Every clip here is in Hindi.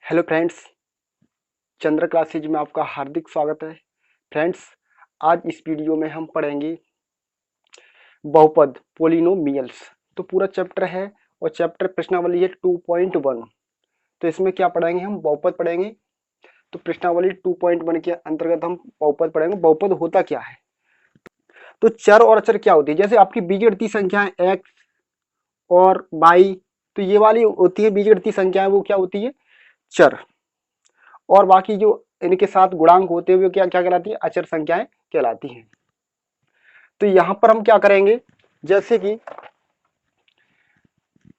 हेलो फ्रेंड्स, चंद्र क्लासेज में आपका हार्दिक स्वागत है। फ्रेंड्स, आज इस वीडियो में हम पढ़ेंगे बहुपद पोलिनोमियल्स। तो पूरा चैप्टर है और चैप्टर प्रश्नावली है 2.1। तो इसमें क्या पढ़ेंगे, हम बहुपद पढ़ेंगे। तो प्रश्नावली 2.1 के अंतर्गत हम बहुपद पढ़ेंगे। बहुपद होता क्या है, तो चर और अचर क्या होती है। जैसे आपकी बीजगणितीय संख्याएं एक्स और वाई, तो ये वाली होती है बीजगणितीय संख्याएं, वो क्या होती है, चर। और बाकी जो इनके साथ गुणांक होते हुए क्या क्या कहलाती है, अचर संख्याएं कहलाती हैं। तो यहां पर हम क्या करेंगे, जैसे कि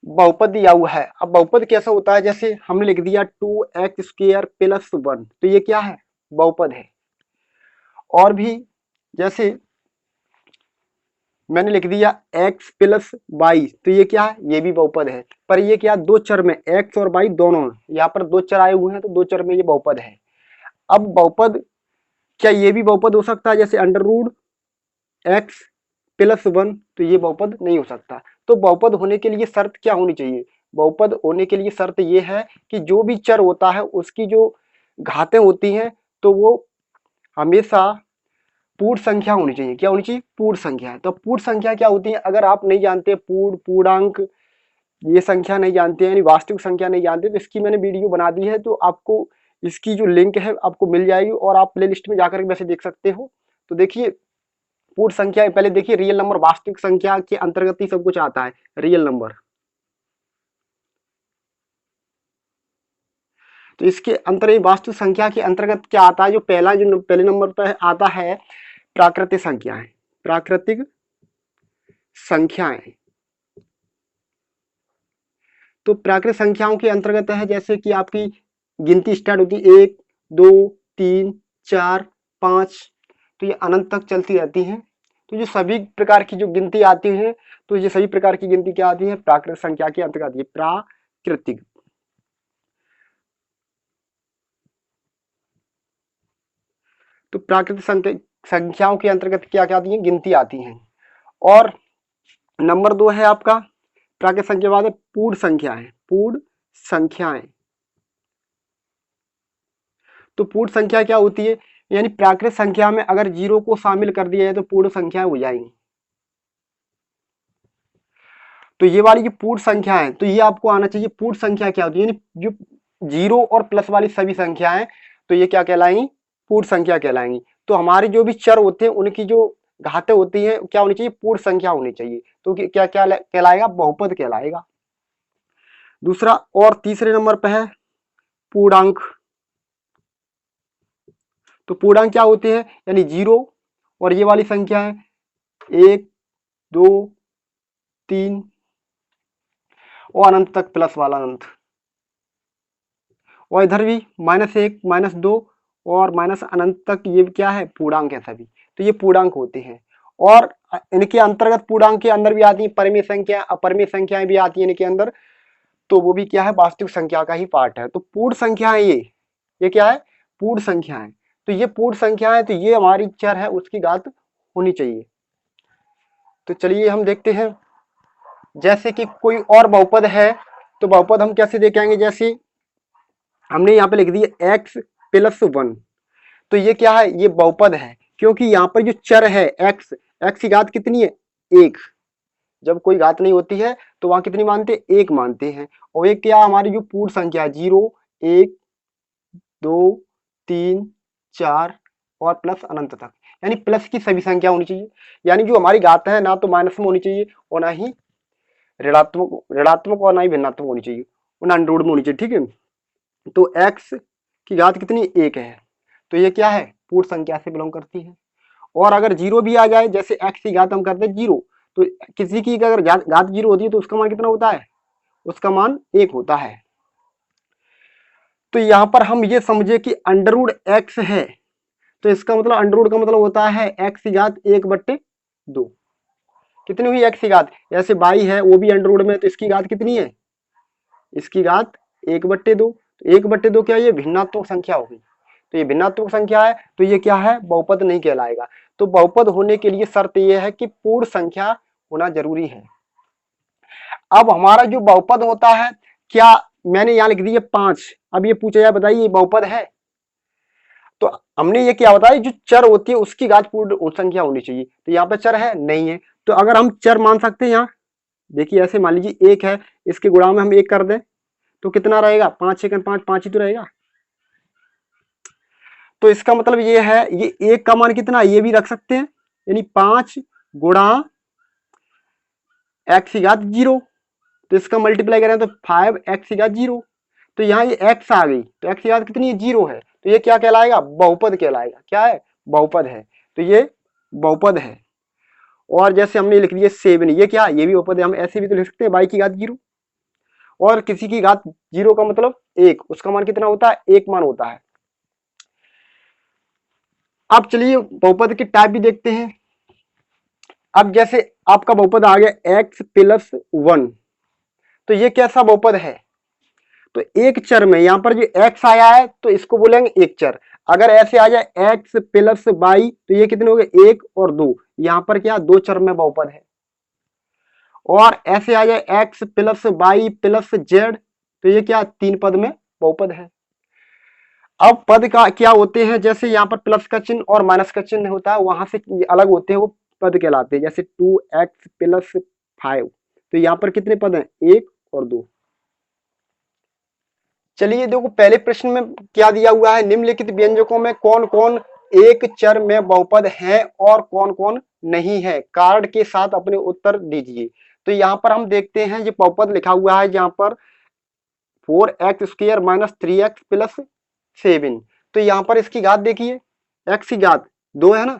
बहुपद दिया हुआ है। अब बहुपद कैसा होता है, जैसे हमने लिख दिया 2x² + 1, तो ये क्या है, बहुपद है। और भी जैसे मैंने लिख दिया x + y, तो ये क्या है, ये भी बहुपद है। पर ये क्या, दो चर में x और y दोनों, यहाँ पर दो चर आए हुए हैं तो दो चर में ये बहुपद है। अब बहुपद क्या ये भी बहुपद हो सकता है, जैसे √x + 1, तो ये बहुपद नहीं हो सकता। तो बहुपद होने के लिए शर्त क्या होनी चाहिए, बहुपद होने के लिए शर्त ये है कि जो भी चर होता है उसकी जो घातें होती हैं तो वो हमेशा पूर्ण संख्या होनी चाहिए। क्या होनी चाहिए, पूर्ण संख्या। तो पूर्ण संख्या क्या होती है, अगर आप नहीं जानते पूर्णांक, ये संख्या नहीं जानते हैं, यानी वास्तविक संख्या नहीं जानते, तो इसकी मैंने वीडियो बना दी है। तो आपको इसकी जो लिंक है आपको मिल जाएगी और आप प्ले लिस्ट में जाकर वैसे देख सकते हो। तो देखिए, पूर्ण संख्या पहले देखिए, रियल नंबर वास्तविक संख्या के अंतर्गत ही सब कुछ आता है, रियल नंबर। तो इसके अंतर्गत वास्तविक संख्या के अंतर्गत क्या आता है, जो पहले नंबर पर आता है, प्राकृतिक संख्याएं। प्राकृतिक संख्याएं, तो प्राकृतिक संख्याओं के अंतर्गत है, जैसे कि आपकी गिनती स्टार्ट होती है 1 2 3 4 5, तो ये अनंत तक चलती रहती है। तो ये सभी प्रकार की जो गिनती आती है, तो ये सभी प्रकार की गिनती क्या आती है, प्राकृतिक संख्या के अंतर्गत आती है। प्राकृतिक, तो प्राकृतिक संख्याओं के अंतर्गत क्या क्या आती है, गिनती आती है। और नंबर 2 है आपका, प्राकृतिक संख्या बाद है पूर्ण संख्याएं। पूर्ण संख्याएं, तो पूर्ण संख्या क्या होती है, यानी प्राकृतिक संख्या में अगर जीरो को शामिल कर दिया जाए तो पूर्ण संख्या हो जाएंगी। तो ये वाली जो पूर्ण संख्या है, तो ये आपको आना चाहिए। पूर्ण संख्या क्या होती है, यानी जो जीरो और प्लस वाली सभी संख्याएं, तो ये क्या कहलाएंगी, पूर्ण संख्या कहलाएंगी। तो हमारे जो भी चर होते हैं उनकी जो घातें होती हैं क्या होनी चाहिए, पूर्ण संख्या होनी चाहिए। तो क्या क्या कहलाएगा, बहुपद कहलाएगा। दूसरा और तीसरे नंबर पर है पूर्णांक। तो पूर्णांक क्या होते हैं, यानी जीरो और ये वाली संख्या है 1 2 3 और अनंत तक प्लस वाला अनंत। और इधर भी -1 -2 और माइनस अनंत तक, ये क्या है, पूर्णांक है सभी। तो ये पूर्णांक होते हैं। और इनके अंतर्गत पूर्णांक के अंदर भी आती है परिमेय संख्या, अपरिमेय संख्याएं भी आती है इनके अंदर। तो वो भी क्या है, वास्तविक संख्या का ही पार्ट है। तो पूर्ण संख्या है ये क्या है, पूर्ण संख्या है। तो ये पूर्ण संख्या है, तो ये हमारी चर है, उसकी घात होनी चाहिए। तो चलिए हम देखते हैं, जैसे कि कोई और बहुपद है, तो बहुपद हम कैसे देखेंगे। जैसे हमने यहाँ पे लिख दिया x + 1, तो ये क्या है, ये बहुपद है, क्योंकि यहाँ पर जो चर है x की घात कितनी है, 1। जब कोई घात नहीं होती है तो वहां कितनी मानते हैं, 1 मानते हैं। और एक क्या हमारी जो पूर्ण संख्या है, 0 1 2 3 4 और प्लस अनंत तक, यानी प्लस की सभी संख्या होनी चाहिए। यानी जो हमारी घात है ना तो माइनस में होनी चाहिए और ना ही ऋणात्मक और ना ही भिन्नात्मक होनी चाहिए, और ना अंडर में होनी चाहिए। ठीक है, तो x की घात कितनी, 1 है। तो ये क्या है, पूर्ण संख्या से बिलोंग करती है। और अगर जीरो भी आ जाए, जैसे x की घात हम करते हैं 0, तो किसी की अगर घात 0 होती है तो उसका मान कितना होता है, उसका मान 1 होता है। तो यहां पर हम ये समझे कि √x है, तो इसका मतलब अंडर का मतलब होता है x की घात 1/2। कितनी हुई x की घात, जैसे y है वो भी अंडर में, तो इसकी घात कितनी है, इसकी घात 1/2। तो 1/2 क्या, ये भिन्नात्मक संख्या होगी। तो ये भिन्नात्मक संख्या है, तो ये क्या है, बहुपद नहीं कहलाएगा। तो बहुपद होने के लिए शर्त ये है कि पूर्ण संख्या होना जरूरी है। अब हमारा जो बहुपद होता है, क्या मैंने यहाँ लिख दिया 5। अब ये पूछा जाए बताइए ये बहुपद है? तो हमने ये क्या बताया, जो चर होती है उसकी घात पूर्ण संख्या होनी चाहिए। तो यहाँ पे चर है नहीं है, तो अगर हम चर मान सकते हैं यहाँ, देखिए ऐसे मान लीजिए 1 है, इसके गुणा में हम 1 कर दें तो कितना रहेगा, 5 6 5 5 ही तो रहेगा। तो इसका मतलब ये है, ये 1 का मान कितना है ये भी रख सकते हैं, यानी 5 गुणा एक्स की घात 0। तो इसका मल्टीप्लाई करें तो 5 एक्स की घात 0। तो यहाँ ये x आ गई, तो x की घात कितनी है, 0 है। तो ये क्या कहलाएगा, बहुपद कहलाएगा। क्या है, बहुपद है। तो ये बहुपद है। और जैसे हमने लिख दिया 7, ये क्या, ये भी बहुपद है। हम ऐसे भी तो लिख सकते हैं y की घात 0, और किसी की घात 0 का मतलब 1, उसका मान कितना होता है, 1 मान होता है। अब चलिए बहुपद के टाइप भी देखते हैं। अब जैसे आपका बहुपद आ गया x प्लस 1, तो ये कैसा बहुपद है, तो एक चर में यहां पर जो x आया है तो इसको बोलेंगे एक चर। अगर ऐसे आ जाए x प्लस वाई तो ये कितने हो गए, 1 और 2, यहां पर क्या, 2 चर में बहुपद है। और ऐसे आ जाए x plus Y plus Z, तो ये क्या, 3 पद में बहुपद है। अब पद का क्या होते हैं, जैसे यहाँ पर प्लस का चिन्ह और माइनस का चिन्ह होता है, वहां से अलग होते हैं, वो पद कहलाते हैं। जैसे 2x प्लस 5, तो यहाँ पर कितने पद हैं, 1 और 2। चलिए देखो पहले प्रश्न में क्या दिया हुआ है, निम्नलिखित व्यंजकों में कौन कौन एक चर में बहुपद है और कौन कौन नहीं है, कार्ड के साथ अपने उत्तर दीजिए। तो यहाँ पर हम देखते हैं ये बहुपद लिखा हुआ है यहाँ पर 4x² माइनस 3x प्लस 7। तो यहाँ पर इसकी घात देखिए, x की घात 2 है ना,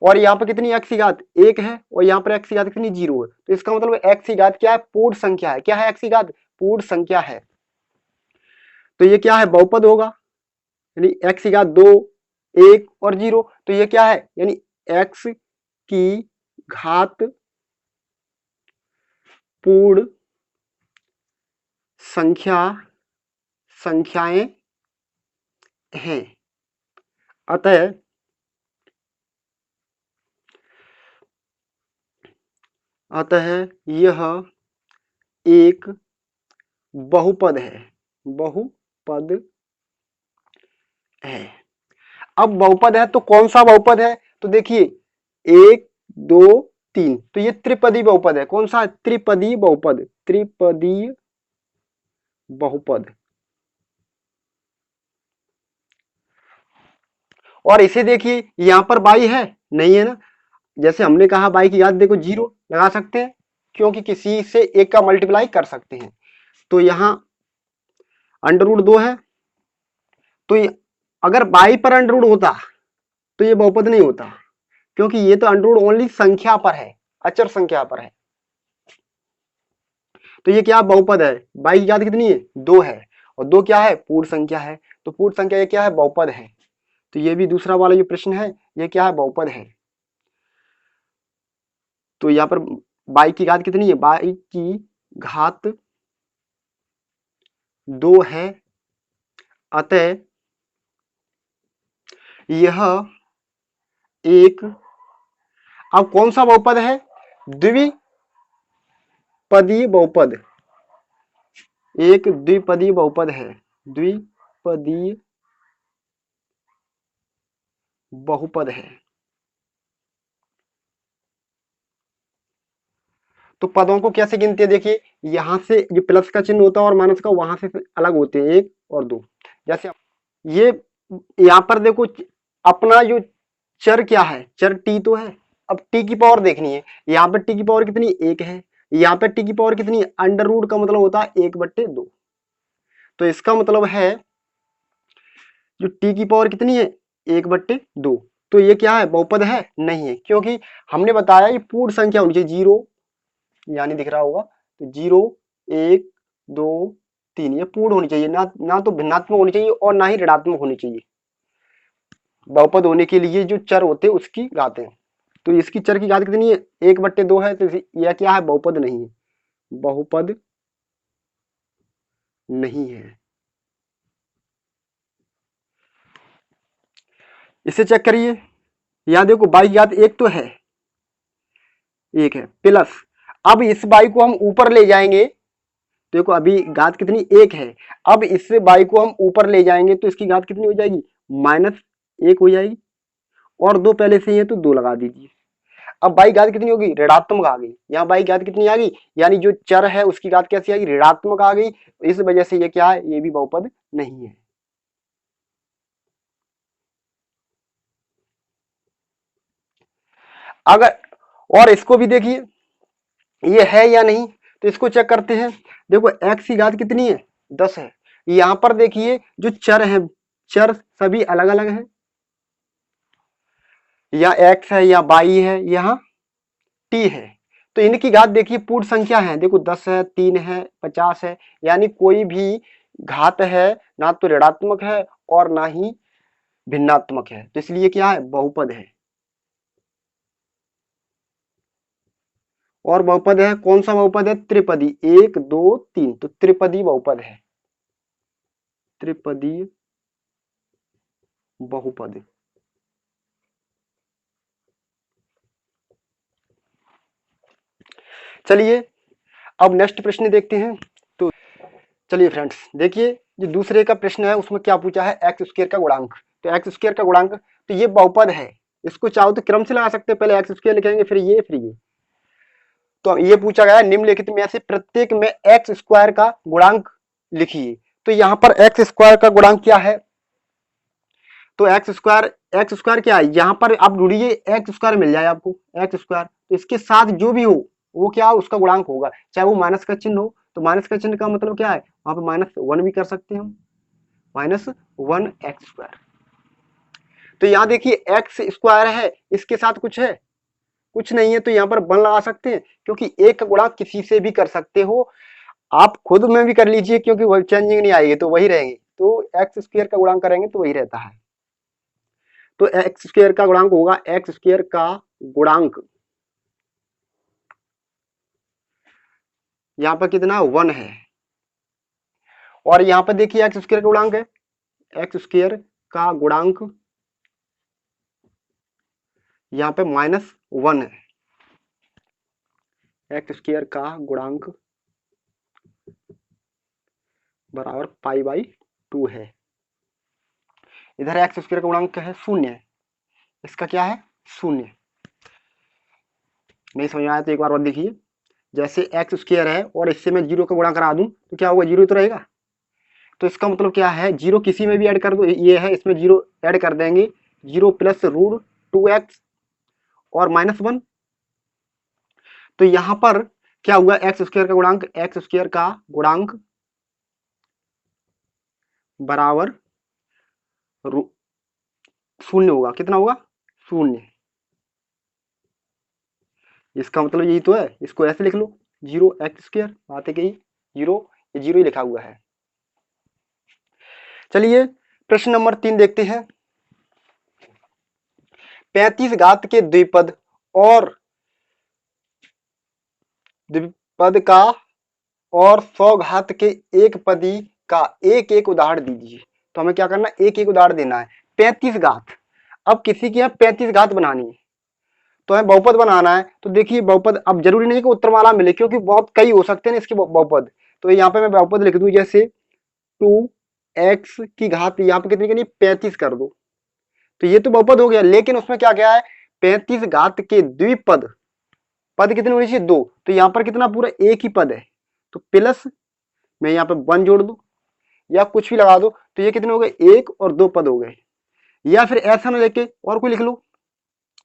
और यहाँ पर कितनी x की घात 1 है, और यहाँ पर x की घात कितनी 0 है। तो इसका मतलब x की घात क्या है, पूर्ण संख्या है। क्या है, x की घात पूर्ण संख्या है। तो ये क्या है, बहुपद होगा, यानी x की घात 2 1 और 0। तो ये क्या है, यानी x की घात पूर्ण संख्याएं हैं। अतः यह एक बहुपद है, बहुपद है। अब बहुपद है तो कौन सा बहुपद है, तो देखिए 1 2 3, तो ये त्रिपदी बहुपद है। कौन सा, त्रिपदी बहुपद, त्रिपदी बहुपद। और इसे देखिए यहां पर बाई है नहीं है ना, जैसे हमने कहा बाई की घात देखो 0 लगा सकते हैं, क्योंकि किसी से एक का मल्टीप्लाई कर सकते हैं। तो यहां √2 है, तो अगर बाई पर √ होता तो ये बहुपद नहीं होता, क्योंकि ये तो √ ओनली संख्या पर है, अचर संख्या पर है। तो ये क्या बहुपद है, बाई की घात कितनी है, 2 है, और 2 क्या है, पूर्ण संख्या है। तो पूर्ण संख्या ये क्या है, बहुपद है। तो ये भी दूसरा वाला जो प्रश्न है ये क्या है, बहुपद है। तो यहाँ पर बाई की घात कितनी है, बाई की घात 2 है, अतः यह एक, अब कौन सा बहुपद है, द्विपदीय बहुपद, एक द्विपदीय बहुपद है, द्विपदीय बहुपद है। तो पदों को कैसे गिनते हैं, देखिए यहां से जो प्लस का चिन्ह होता है और माइनस का वहां से अलग होते हैं, 1 और 2। जैसे ये यहां पर देखो अपना जो चर क्या है, चर t तो है। अब t की पावर देखनी है, यहाँ पर t की पावर कितनी, 1 है, यहाँ पर t की पावर कितनी है, √ का मतलब होता है 1/2। तो इसका मतलब है जो t की पावर कितनी है, 1/2। तो ये क्या है, बहुपद है नहीं है, क्योंकि हमने बताया ये पूर्ण संख्या होनी चाहिए, 0 यानी दिख रहा होगा, तो 0 1 2 3 ये पूर्ण होनी चाहिए, ना तो भिन्नात्मक होनी चाहिए और ना ही ऋणात्मक होनी चाहिए। बहुपद होने के लिए जो चर होते हैं उसकी घातें, तो इसकी चर की घात कितनी है, 1/2 है। तो यह क्या है, बहुपद नहीं है, बहुपद नहीं है। इसे चेक करिए, यहां देखो बाई की घात 1 तो है, 1 है प्लस, अब इस बाई को हम ऊपर ले जाएंगे देखो अभी घात कितनी 1 है। अब इससे y को हम ऊपर ले जाएंगे तो इसकी घात कितनी हो जाएगी, -1 हो जाएगी। और 2 पहले से ही है तो 2 लगा दीजिए। अब y घात कितनी होगी, ऋणात्मक आ गई। यहाँ y घात कितनी आ गई, यानी जो चर है उसकी घात कैसी आ गई, ऋणात्मक आ गई। इस वजह से ये क्या है, ये भी बहुपद नहीं है। अगर और इसको भी देखिए ये है या नहीं, तो इसको चेक करते हैं। देखो x की घात कितनी है, 10 है। यहां पर देखिए जो चर है, चर सभी अलग अलग हैं। या x है या y है, यहाँ t है। तो इनकी घात देखिए पूर्ण संख्या है, देखो 10 है, 3 है, 50 है। यानी कोई भी घात है ना तो ऋणात्मक है और ना ही भिन्नात्मक है, तो इसलिए क्या है, बहुपद है। और बहुपद है, कौन सा बहुपद है, त्रिपदी, 1 2 3, तो त्रिपदी बहुपद है, त्रिपदी बहुपद। चलिए अब नेक्स्ट प्रश्न देखते हैं। तो चलिए फ्रेंड्स देखिए, जो दूसरे का प्रश्न है उसमें क्या पूछा है, एक्स स्क्वायर का गुणांक। तो एक्स स्क्वायर का गुणांक, तो ये बहुपद है। इसको चाहो तो क्रम से लगा सकते हैं, पहले एक्स स्क्वायर लिखेंगे फिर ये फिर ये। तो ये पूछा गया है निम्नलिखित में से प्रत्येक में एक्स स्क्वायर का गुणांक लिखिए। तो यहाँ पर एक्स स्क्वायर का गुणांक क्या है, तो एक्स स्क्वायर क्या है, यहाँ पर आप ढूंढिए एक्स स्क्वायर मिल जाए आपको, एक्स स्क्वायर। तो इसके साथ जो भी हो वो क्या उसका गुणांक होगा, चाहे वो माइनस का चिन्ह हो। तो माइनस का चिन्ह का मतलब क्या है, वहां पे -1 भी कर सकते हैं हम, -1 एक्स स्क्वायर। तो यहाँ देखिए एक्स स्क्वायर है, इसके साथ कुछ है, कुछ नहीं है, तो यहाँ पर 1 लगा सकते हैं, क्योंकि एक का गुणा किसी से भी कर सकते हो, आप खुद में भी कर लीजिए, क्योंकि वही चेंजिंग नहीं आएगी तो वही रहेंगे। तो एक्स स्क्वायर का गुणांक करेंगे तो वही रहता है। तो एक्स स्क्वायर का गुणांक होगा, एक्स स्क्वायर का गुणांक यहाँ पर कितना 1 है। और यहाँ पर देखिए एक्स स्क्वायर का गुणांक है, एक्स स्क्वायर का गुणांक यहाँ पे -1 है। एक्स स्क्वायर का गुणांक बराबर π/2 है। इधर एक्स स्क्वायर का गुणांक क्या है, 0 है। इसका क्या है, 0। नहीं समझ में आया तो एक बार और देखिए, जैसे एक्स स्क्वायर है और इससे मैं 0 का गुणा करा दूं तो क्या होगा, 0 तो रहेगा। तो इसका मतलब क्या है, 0 किसी में भी ऐड कर दो, ये है इसमें 0 ऐड कर देंगे, 0 + √2x और -1। तो यहां पर क्या हुआ, एक्स स्क्वायर का गुणांक, एक्स स्क्वायर का गुणांक बराबर 0 होगा। कितना होगा, 0। इसका मतलब यही तो है, इसको ऐसे लिख लो, 0x², बात है कि 0, ये 0 ही लिखा हुआ है। चलिए प्रश्न नंबर 3 देखते हैं। 35 घात के द्विपद और द्विपद का और 100 घात के एक पदी का एक एक उदाहरण दीजिए। तो हमें क्या करना है, एक एक उदाहरण देना है। 35 घात, अब किसी की 35 घात बनानी है तो हमें बहुपद बनाना है। तो देखिए बहुपद, अब जरूरी नहीं कि उत्तरमाला मिले, क्योंकि बहुत कई हो सकते हैं इसके बहुपद। तो यहाँ पे मैं बहुपद लिख दूं, जैसे 2x की घात यहाँ पे कितनी करनी, 35 कर दो। तो ये तो बहुपद हो गया, लेकिन उसमें क्या क्या है, 35 घात के द्विपद, पद कितने होने चाहिए, 2। तो यहाँ पर कितना, पूरा एक ही पद है, तो प्लस मैं यहाँ पे 1 जोड़ दू या कुछ भी लगा दो, तो ये कितने हो गए, 1 और 2 पद हो गए। या फिर ऐसा ना लेके और कोई लिख लो,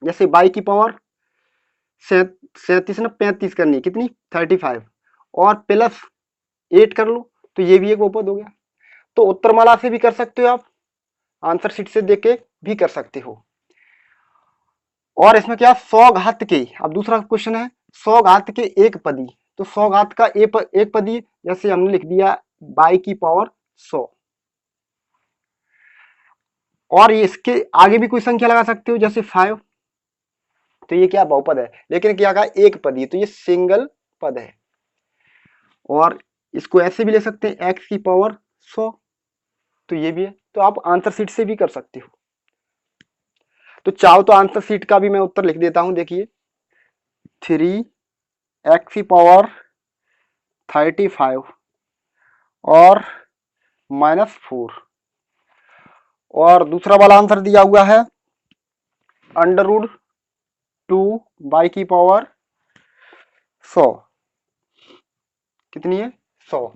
जैसे y की पावर 37 ना 35 करनी, कितनी 35 और प्लस 8 कर लो, तो ये भी एक बहुपद हो गया। तो उत्तरमाला से भी कर सकते हो आप, आंसर शीट से देख के भी कर सकते हो। और इसमें क्या, 100 घात के, अब दूसरा क्वेश्चन है 100 घात के एक पदी। तो 100 घात का एक पदी, जैसे हमने लिख दिया y की पावर 100। और इसके आगे भी कोई संख्या लगा सकते हो, जैसे 5। तो ये क्या बहुपद है, लेकिन क्या कहा, एक पदी, तो ये सिंगल पद है। और इसको ऐसे भी ले सकते हैं, x की पावर 100, तो ये भी है। तो आप आंसर शीट से भी कर सकते हो। तो चाहो तो आंसर शीट का भी मैं उत्तर लिख देता हूं, देखिए 3x की पावर 35 और -4। और दूसरा वाला आंसर दिया हुआ है √2/100। कितनी है? 100।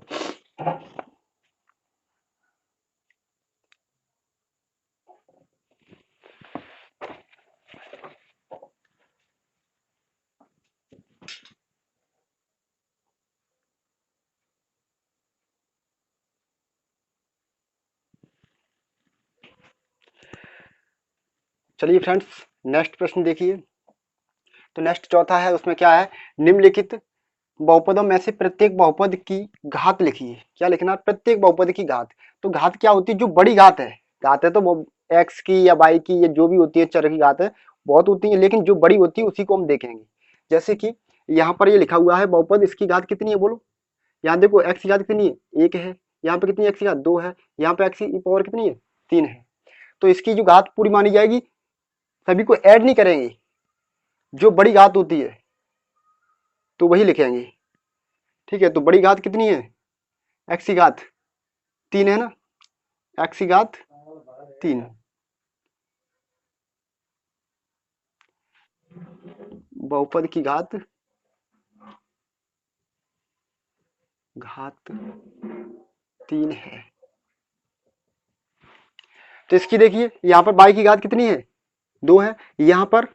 चलिए फ्रेंड्स, नेक्स्ट प्रश्न देखिए। तो नेक्स्ट चौथा है, उसमें क्या है, निम्नलिखित बहुपदों में से प्रत्येक बहुपद की घात लिखिए। क्या लिखना है? प्रत्येक बहुपद की घात। तो घात क्या होती है? जो बड़ी घात है तो वो एक्स की या वाई की या जो भी होती है चर की घात है, बहुत होती है, लेकिन जो बड़ी होती है उसी को हम देखेंगे। जैसे कि यहाँ पर ये लिखा हुआ है बहुपद, इसकी घात कितनी है बोलो। यहाँ देखो एक्स की घात कितनी है? 1 है। यहाँ पे कितनी एक्स की घात? 2 है। यहाँ पे एक्स की पावर कितनी है? 3 है। तो इसकी जो घात पूरी मानी जाएगी, सभी को ऐड नहीं करेंगे, जो बड़ी घात होती है तो वही लिखेंगे। ठीक है, तो बड़ी घात कितनी है? एक्स की घात 3 है ना, एक्स की घात 3। बहुपद की घात 3 है। तो इसकी देखिए, यहाँ पर बाई की घात कितनी है? 2 है। यहाँ पर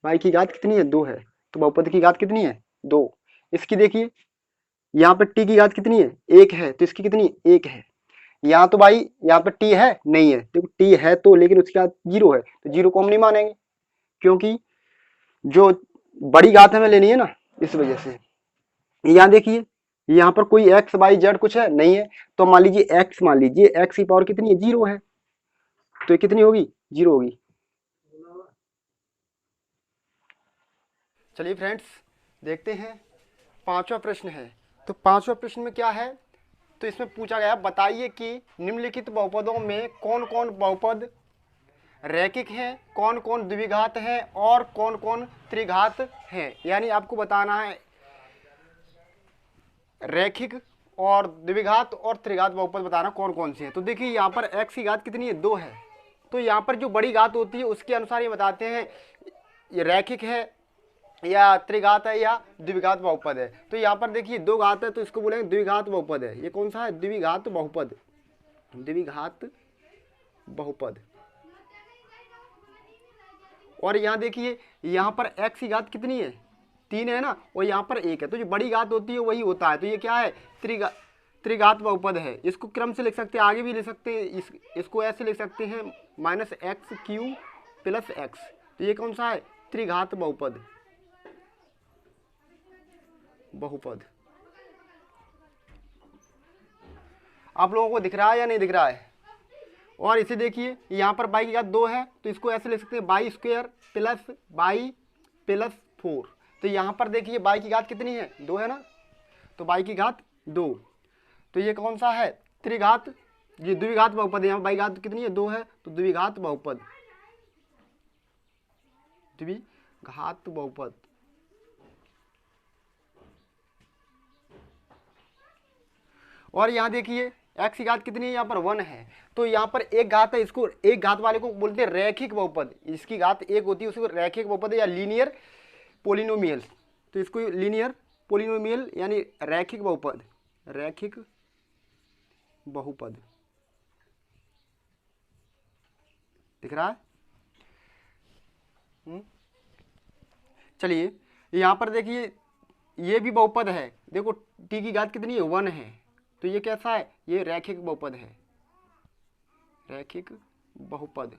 बाई की घात कितनी है? 2 है। तो बहुपद की घात कितनी है? 2। इसकी देखिए, यहाँ पर टी की घात कितनी है? 1 है। तो इसकी कितनी? 1 है। यहाँ तो भाई यहाँ पर टी है नहीं है, देखो टी है तो, लेकिन उसके बाद 0 है, तो 0 को हम नहीं मानेंगे, क्योंकि जो बड़ी घात हमें लेनी है ना, इस वजह से। यहाँ देखिए, यहाँ पर कोई एक्स वाई जेड कुछ है नहीं है, तो मान लीजिए एक्स, मान लीजिए एक्स की पावर कितनी है? 0 है। तो ये कितनी होगी? 0 होगी। चलिए फ्रेंड्स, देखते हैं पांचवा प्रश्न है। तो पांचवा प्रश्न में क्या है, तो इसमें पूछा गया, बताइए कि निम्नलिखित बहुपदों में कौन कौन बहुपद रैखिक हैं, कौन कौन द्विघात हैं और कौन कौन त्रिघात हैं। यानी आपको बताना है रैखिक और द्विघात और त्रिघात बहुपद बताना कौन कौन से हैं। तो देखिए, यहाँ पर एक्स की घात कितनी है? 2 है। तो यहाँ पर जो बड़ी घात होती है उसके अनुसार ये बताते हैं ये रैखिक है या त्रिघात है या द्विघात बहुपद है। तो यहाँ पर देखिए 2 घात है, तो इसको बोलेंगे द्विघात बहुपद है। ये कौन सा है? द्विघात बहुपद। द्विघात बहुपद। और यहाँ देखिए, यहाँ पर x की घात कितनी है? 3 है ना, और यहाँ पर 1 है। तो जो बड़ी घात होती है वही होता है। तो ये क्या है? त्रिघात बहुपद है। इसको क्रम से लिख सकते हैं, आगे भी लिख सकते हैं, इसको ऐसे लिख सकते हैं -x³ + x। तो ये कौन सा है? त्रिघात बहुपद। आप लोगों को दिख रहा है या नहीं दिख रहा है? और इसे देखिए, यहाँ पर बाई की घात 2 है, तो इसको ऐसे लिख सकते हैं y² + y + 4। तो यहाँ पर देखिए बाई की घात कितनी है? 2 है ना, तो बाई की घात 2। तो ये कौन सा है? त्रिघात, ये द्विघात बहुपद है। यहाँ बाई घात कितनी है? 2 है, तो द्विघात बहुपद। द्विघात बहुपद। और यहाँ देखिए x की घात कितनी है? यहाँ पर 1 है। तो यहाँ पर एक घात है, इसको एक घात वाले को बोलते हैं रैखिक बहुपद। इसकी घात 1 होती है, उसको रैखिक बहुपद या लीनियर पोलिनोमियल। तो इसको लीनियर पोलिनोमियल यानी रैखिक बहुपद। रैखिक बहुपद दिख रहा है? चलिए, यहाँ पर देखिए, ये भी बहुपद है। देखो t की घात कितनी है? 1 है। तो ये कैसा है? ये रैखिक बहुपद है, रैखिक बहुपद।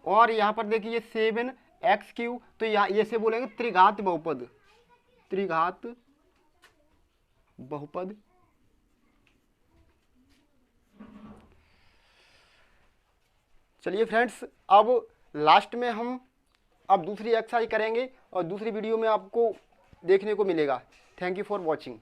और यहाँ पर देखिए 7x³, तो यहाँ ये से बोलेंगे त्रिघात बहुपद। त्रिघात बहुपद। चलिए फ्रेंड्स, अब लास्ट में हम अब दूसरी एक्सरसाइज करेंगे और दूसरी वीडियो में आपको देखने को मिलेगा। Thank you for watching.